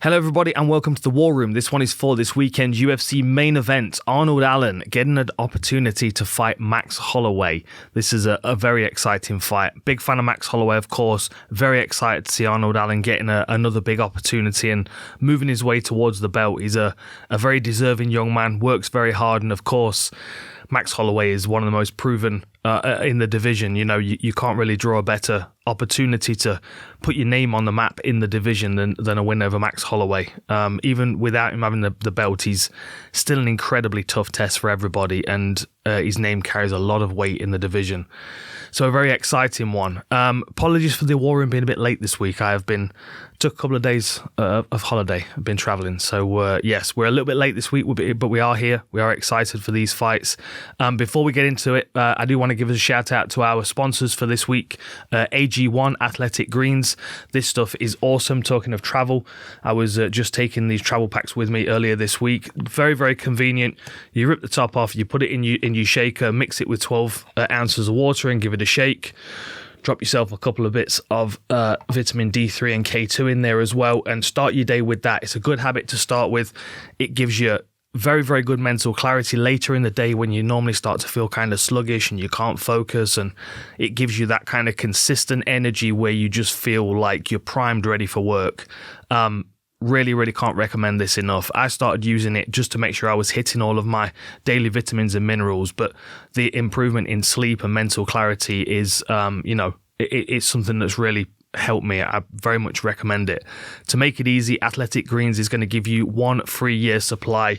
Hello everybody and welcome to the War Room. This one is for this weekend's UFC main event. Arnold Allen getting an opportunity to fight Max Holloway. This is a very exciting fight. Big fan of Max Holloway, of course. Very excited to see Arnold Allen getting another big opportunity and moving his way towards the belt. He's a very deserving young man, works very hard, and of course Max Holloway is one of the most proven in the division. You know, you can't really draw a better opportunity to put your name on the map in the division than a win over Max Holloway. Even without him having the belt, he's still an incredibly tough test for everybody, and his name carries a lot of weight in the division. So a very exciting one. Apologies for the War Room being a bit late this week. Took a couple of days of holiday. I've been travelling. So yes, we're a little bit late this week, but we are here. We are excited for these fights. Before we get into it, I do want to give a shout out to our sponsors for this week. AG1 Athletic Greens. This stuff is awesome. Talking of travel, I was just taking these travel packs with me earlier this week. Very, very convenient. You rip the top off, you put it in your shaker, mix it with 12 ounces of water and give it a shake. Drop yourself a couple of bits of vitamin D3 and K2 in there as well, and start your day with that. It's a good habit to start with. It gives you very, very good mental clarity later in the day when you normally start to feel kind of sluggish and you can't focus, and it gives you that kind of consistent energy where you just feel like you're primed, ready for work. Really, really can't recommend this enough. I started using it just to make sure I was hitting all of my daily vitamins and minerals, but the improvement in sleep and mental clarity is, it's something that's really helped me. I very much recommend it. To make it easy, Athletic Greens is going to give you 1 free year supply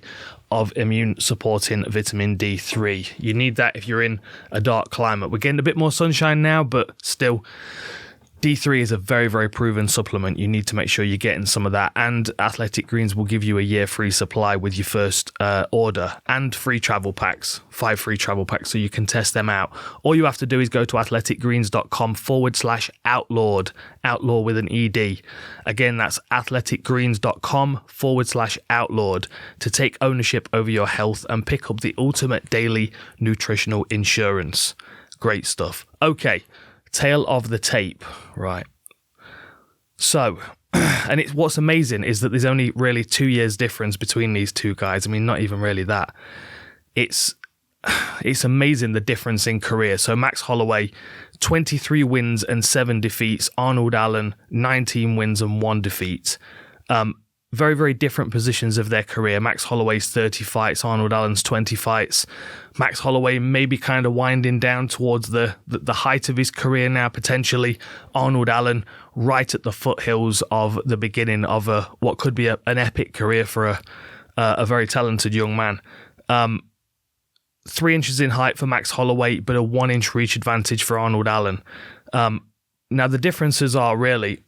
of immune supporting vitamin D3. You need that if you're in a dark climate. We're getting a bit more sunshine now, but still, D3 is a very, very proven supplement. You need to make sure you're getting some of that. And Athletic Greens will give you a year free supply with your first order, and free travel packs, 5 free travel packs, so you can test them out. All you have to do is go to athleticgreens.com/outlawed, outlaw with an ED. Again, that's athleticgreens.com/outlawed to take ownership over your health and pick up the ultimate daily nutritional insurance. Great stuff. Okay. Tail of the tape, right? So, and what's amazing is that there's only really 2 years difference between these two guys. I mean, not even really that. It's amazing the difference in career. So Max Holloway, 23 wins and 7 defeats. Arnold Allen, 19 wins and 1 defeat. Very, very different positions of their career. Max Holloway's 30 fights, Arnold Allen's 20 fights. Max Holloway maybe kind of winding down towards the height of his career now, potentially. Arnold Allen right at the foothills of the beginning of what could be an epic career for a very talented young man. 3 inches in height for Max Holloway, but a 1-inch reach advantage for Arnold Allen. Now, the differences are really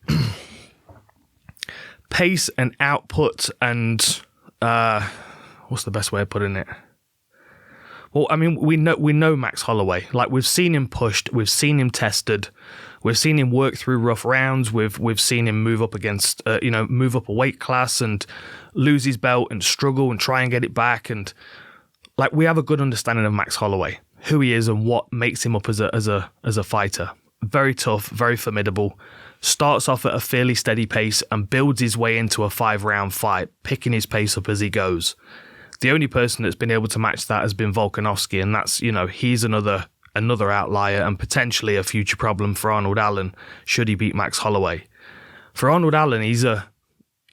pace and output and what's the best way of putting it? Well, I mean, we know Max Holloway. Like, we've seen him pushed, we've seen him tested, we've seen him work through rough rounds, we've seen him move up against, move up a weight class and lose his belt and struggle and try and get it back. And like, we have a good understanding of Max Holloway, who he is and what makes him up as a fighter. Very tough, very formidable. Starts off at a fairly steady pace and builds his way into a 5-round fight, picking his pace up as he goes. The only person that's been able to match that has been Volkanovski, and that's, he's another outlier and potentially a future problem for Arnold Allen should he beat Max Holloway. For Arnold Allen, he's a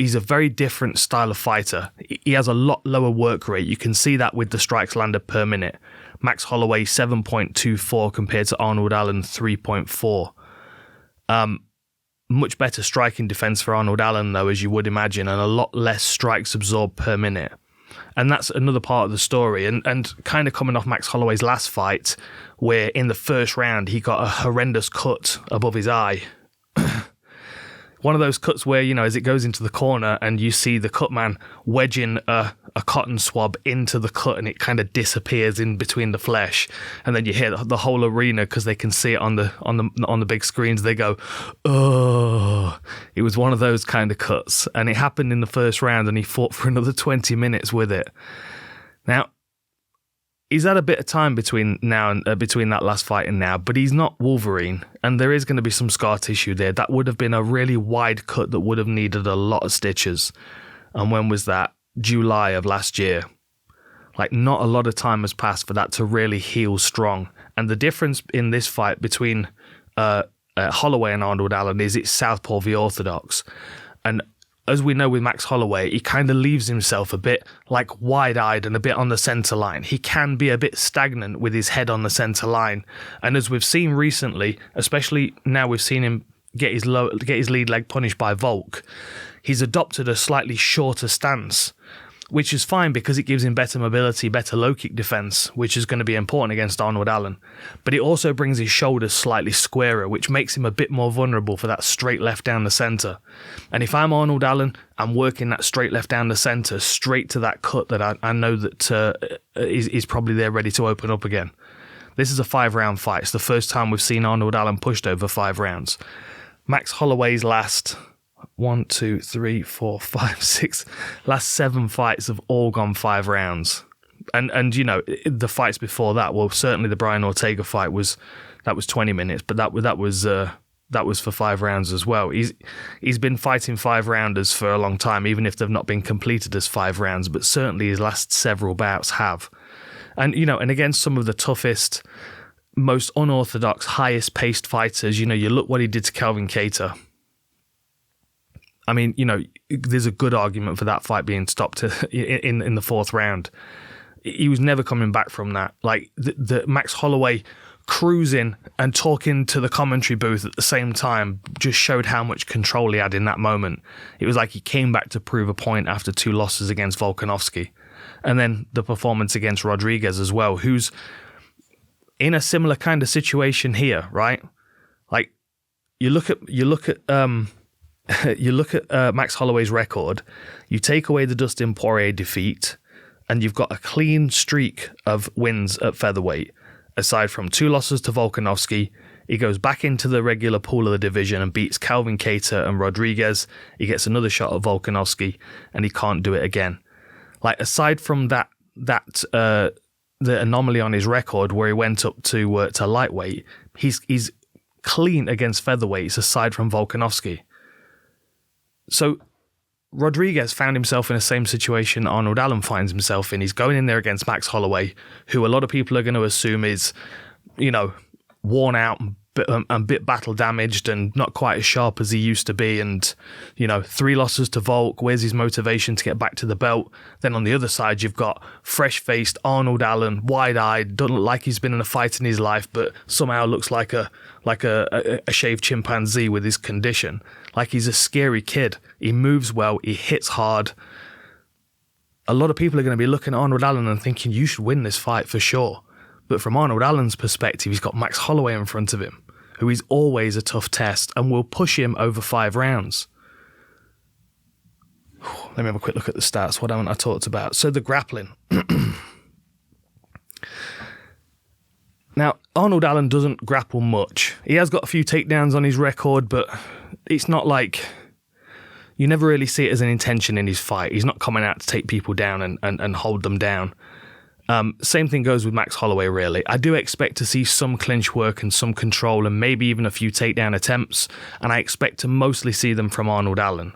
very different style of fighter. He has a lot lower work rate. You can see that with the strikes landed per minute. Max Holloway 7.24 compared to Arnold Allen 3.4. Much better striking defense for Arnold Allen, though, as you would imagine, and a lot less strikes absorbed per minute. And that's another part of the story. And kind of coming off Max Holloway's last fight, where in the first round he got a horrendous cut above his eye. One of those cuts where, as it goes into the corner and you see the cut man wedging a cotton swab into the cut and it kind of disappears in between the flesh, and then you hear the whole arena, because they can see it on the big screens, they go, oh. It was one of those kind of cuts, and it happened in the first round, and he fought for another 20 minutes with it. Now, he's had a bit of time between now and between that last fight and now, but he's not Wolverine, and there is going to be some scar tissue there. That would have been a really wide cut that would have needed a lot of stitches. And when was that? July of last year. Like, not a lot of time has passed for that to really heal strong. And the difference in this fight between Holloway and Arnold Allen is it's Southpaw v Orthodox. And as we know with Max Holloway, he kind of leaves himself a bit like wide-eyed and a bit on the centre line. He can be a bit stagnant with his head on the centre line. And as we've seen recently, especially now we've seen him get his lead leg punished by Volk, he's adopted a slightly shorter stance, which is fine because it gives him better mobility, better low kick defence, which is going to be important against Arnold Allen. But it also brings his shoulders slightly squarer, which makes him a bit more vulnerable for that straight left down the centre. And if I'm Arnold Allen, I'm working that straight left down the centre, straight to that cut that I know that is probably there ready to open up again. This is a 5-round fight. It's the first time we've seen Arnold Allen pushed over 5 rounds. Max Holloway's last 7 fights have all gone 5 rounds. And you know, the fights before that, well, certainly the Brian Ortega fight was 20 minutes, but that was for 5 rounds as well. He's been fighting 5-rounders for a long time, even if they've not been completed as 5 rounds, but certainly his last several bouts have. And you know, and against some of the toughest, most unorthodox, highest paced fighters, you know, you look what he did to Calvin Kattar. I mean, you know, there's a good argument for that fight being stopped in the 4th round. He was never coming back from that. Like, the Max Holloway cruising and talking to the commentary booth at the same time just showed how much control he had in that moment. It was like he came back to prove a point after 2 losses against Volkanovski. And then the performance against Rodriguez as well, who's in a similar kind of situation here, right? Like, you look at Max Holloway's record, you take away the Dustin Poirier defeat, and you've got a clean streak of wins at featherweight. Aside from 2 losses to Volkanovski, he goes back into the regular pool of the division and beats Calvin Kattar and Rodriguez. He gets another shot at Volkanovski, and he can't do it again. Like, aside from the anomaly on his record where he went up to lightweight, he's clean against featherweights aside from Volkanovski. So Rodriguez found himself in the same situation Arnold Allen finds himself in. He's going in there against Max Holloway, who a lot of people are going to assume is, you know, worn out and a bit battle damaged and not quite as sharp as he used to be. And, you know, 3 losses to Volk. Where's his motivation to get back to the belt? Then on the other side, you've got fresh-faced Arnold Allen, wide-eyed, doesn't look like he's been in a fight in his life, but somehow looks like a shaved chimpanzee with his condition. Like, he's a scary kid. He moves well. He hits hard. A lot of people are going to be looking at Arnold Allen and thinking, you should win this fight for sure. But from Arnold Allen's perspective, he's got Max Holloway in front of him, who is always a tough test and will push him over 5 rounds. Let me have a quick look at the stats. What haven't I talked about? So the grappling. Now, Arnold Allen doesn't grapple much. He has got a few takedowns on his record, but it's not like... You never really see it as an intention in his fight. He's not coming out to take people down and hold them down. Same thing goes with Max Holloway, really. I do expect to see some clinch work and some control and maybe even a few takedown attempts, and I expect to mostly see them from Arnold Allen.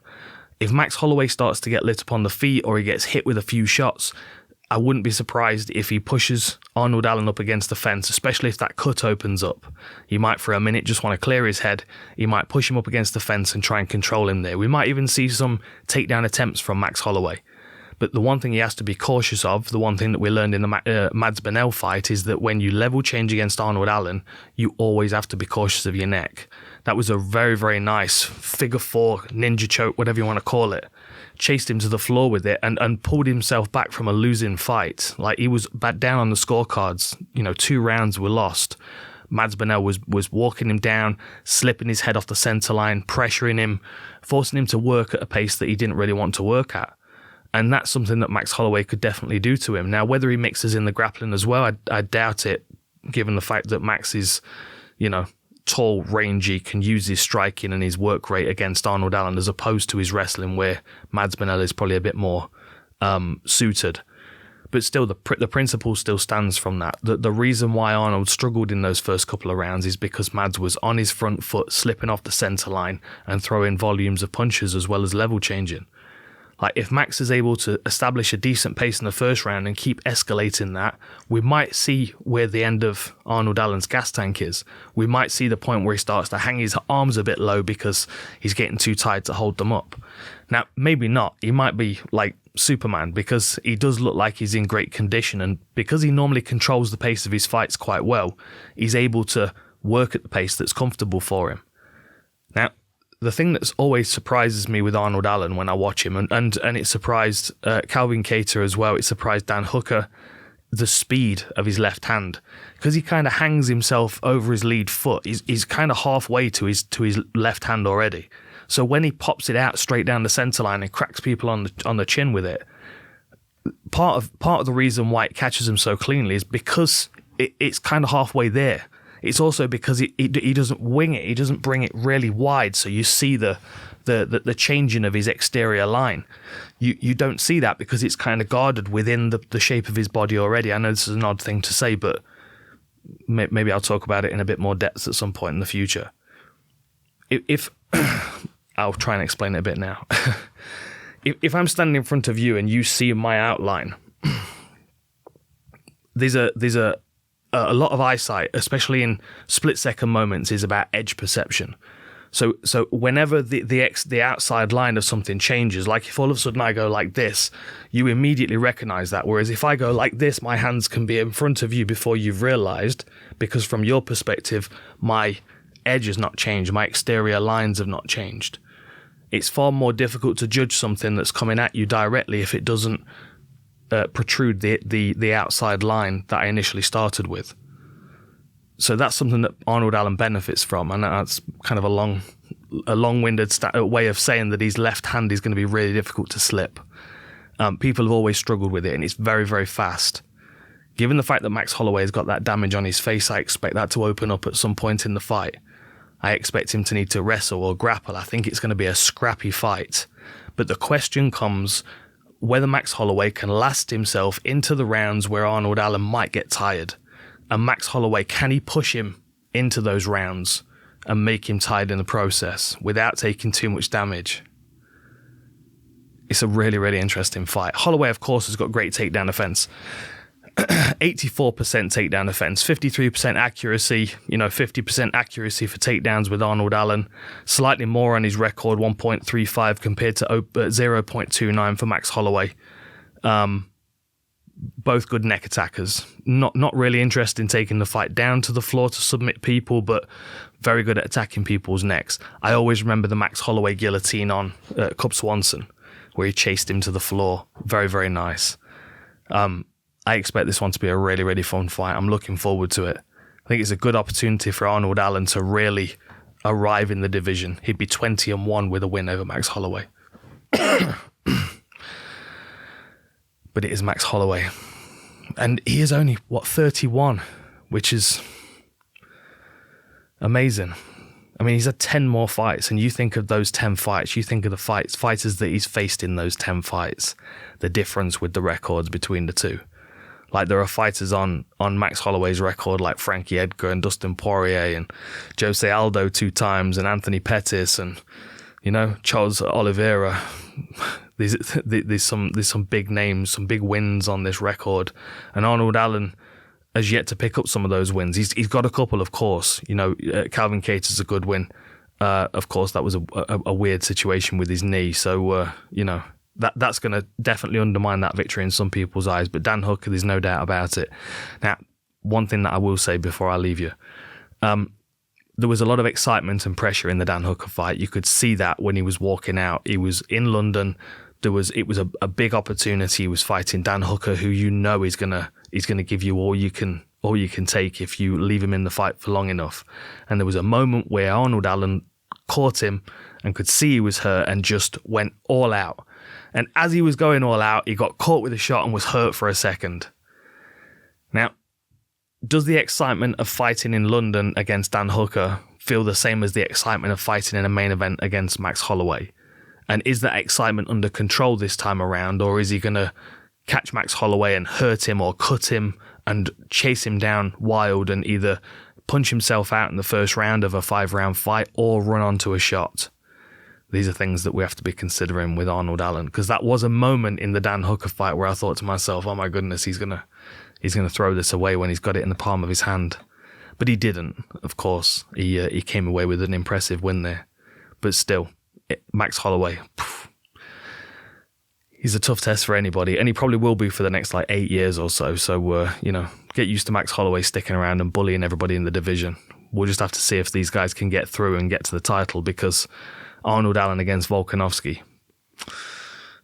If Max Holloway starts to get lit upon the feet or he gets hit with a few shots, I wouldn't be surprised if he pushes Arnold Allen up against the fence, especially if that cut opens up. He might for a minute just want to clear his head. He might push him up against the fence and try and control him there. We might even see some takedown attempts from Max Holloway. But the one thing he has to be cautious of, the one thing that we learned in the Mads Bennell fight, is that when you level change against Arnold Allen, you always have to be cautious of your neck. That was a very, very nice figure 4 ninja choke, whatever you want to call it. Chased him to the floor with it and pulled himself back from a losing fight. Like, he was back down on the scorecards. 2 rounds were lost. Mads Bennell was walking him down, slipping his head off the centre line, pressuring him, forcing him to work at a pace that he didn't really want to work at. And that's something that Max Holloway could definitely do to him. Now, whether he mixes in the grappling as well, I doubt it, given the fact that Max is, tall, rangy, can use his striking and his work rate against Arnold Allen as opposed to his wrestling, where Mads Bennell is probably a bit more suited. But still, the principle still stands from that. The reason why Arnold struggled in those first couple of rounds is because Mads was on his front foot, slipping off the centre line and throwing volumes of punches as well as level changing. Like, if Max is able to establish a decent pace in the first round and keep escalating that, we might see where the end of Arnold Allen's gas tank is. We might see the point where he starts to hang his arms a bit low because he's getting too tired to hold them up. Now, maybe not. He might be like Superman, because he does look like he's in great condition, and because he normally controls the pace of his fights quite well, he's able to work at the pace that's comfortable for him. Now, the thing that's always surprises me with Arnold Allen when I watch him, and it surprised Calvin Kattar as well, it surprised Dan Hooker, the speed of his left hand, because he kind of hangs himself over his lead foot. He's kind of halfway to his left hand already. So when he pops it out straight down the centre line and cracks people on the chin with it, part of the reason why it catches him so cleanly is because it's kind of halfway there. It's also because he doesn't wing it. He doesn't bring it really wide, so you see the changing of his exterior line. You don't see that because it's kind of guarded within the shape of his body already. I know this is an odd thing to say, but maybe I'll talk about it in a bit more depth at some point in the future. If I'll try and explain it a bit now. If I'm standing in front of you and you see my outline, there's a lot of eyesight, especially in split-second moments, is about edge perception. So whenever the outside line of something changes, like if all of a sudden I go like this, you immediately recognize that. Whereas if I go like this, my hands can be in front of you before you've realized, because from your perspective, my edge has not changed, my exterior lines have not changed. It's far more difficult to judge something that's coming at you directly if it doesn't protrude the outside line that I initially started with. So that's something that Arnold Allen benefits from, and that's kind of a long-winded way of saying that his left hand is going to be really difficult to slip. People have always struggled with it, and it's very, very fast. Given the fact that Max Holloway has got that damage on his face, I expect that to open up at some point in the fight. I expect him to need to wrestle or grapple. I think it's going to be a scrappy fight. But the question comes whether Max Holloway can last himself into the rounds where Arnold Allen might get tired. And Max Holloway, can he push him into those rounds and make him tired in the process without taking too much damage? It's a really, really interesting fight. Holloway, of course, has got great takedown defense. 84% takedown defense, 53% accuracy, 50% accuracy for takedowns with Arnold Allen, slightly more on his record, 1.35 compared to 0.29 for Max Holloway. Both good neck attackers. Not really interested in taking the fight down to the floor to submit people, but very good at attacking people's necks. I always remember the Max Holloway guillotine on Cub Swanson, where he chased him to the floor. Very, very nice. I expect this one to be a really, really fun fight. I'm looking forward to it. I think it's a good opportunity for Arnold Allen to really arrive in the division. He'd be 20-1 with a win over Max Holloway. But it is Max Holloway. And he is only, 31, which is amazing. I mean, he's had 10 more fights, and you think of those 10 fights, you think of the fighters that he's faced in those 10 fights, the difference with the records between the two. Like, there are fighters on Max Holloway's record, like Frankie Edgar and Dustin Poirier and Jose Aldo 2 times and Anthony Pettis and, Charles Oliveira. There's some big names, some big wins on this record. And Arnold Allen has yet to pick up some of those wins. He's got a couple, of course. Calvin Kattar's a good win. Of course, that was a weird situation with his knee. So, that's going to definitely undermine that victory in some people's eyes. But Dan Hooker, there's no doubt about it. Now, one thing that I will say before I leave you, there was a lot of excitement and pressure in the Dan Hooker fight. You could see that when he was walking out. He was in London. It was a big opportunity. He was fighting Dan Hooker, who he's gonna give you all you can take if you leave him in the fight for long enough. And there was a moment where Arnold Allen caught him and could see he was hurt and just went all out. And as he was going all out, he got caught with a shot and was hurt for a second. Now, does the excitement of fighting in London against Dan Hooker feel the same as the excitement of fighting in a main event against Max Holloway? And is that excitement under control this time around, or is he going to catch Max Holloway and hurt him or cut him and chase him down wild and either punch himself out in the first round of a 5-round fight or run onto a shot. These are things that we have to be considering with Arnold Allen, because that was a moment in the Dan Hooker fight where I thought to myself, oh my goodness, he's gonna throw this away when he's got it in the palm of his hand. But he didn't, of course. He came away with an impressive win there. But still, Max Holloway, he's a tough test for anybody, and he probably will be for the next 8 years or so. So, get used to Max Holloway sticking around and bullying everybody in the division. We'll just have to see if these guys can get through and get to the title, because Arnold Allen against Volkanovski,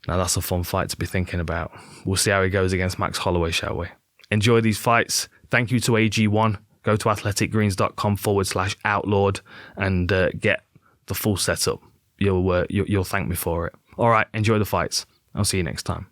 now that's a fun fight to be thinking about. We'll see how he goes against Max Holloway, shall we? Enjoy these fights. Thank you to AG1. Go to athleticgreens.com/outlawed and get the full setup. You'll thank me for it. All right, enjoy the fights. I'll see you next time.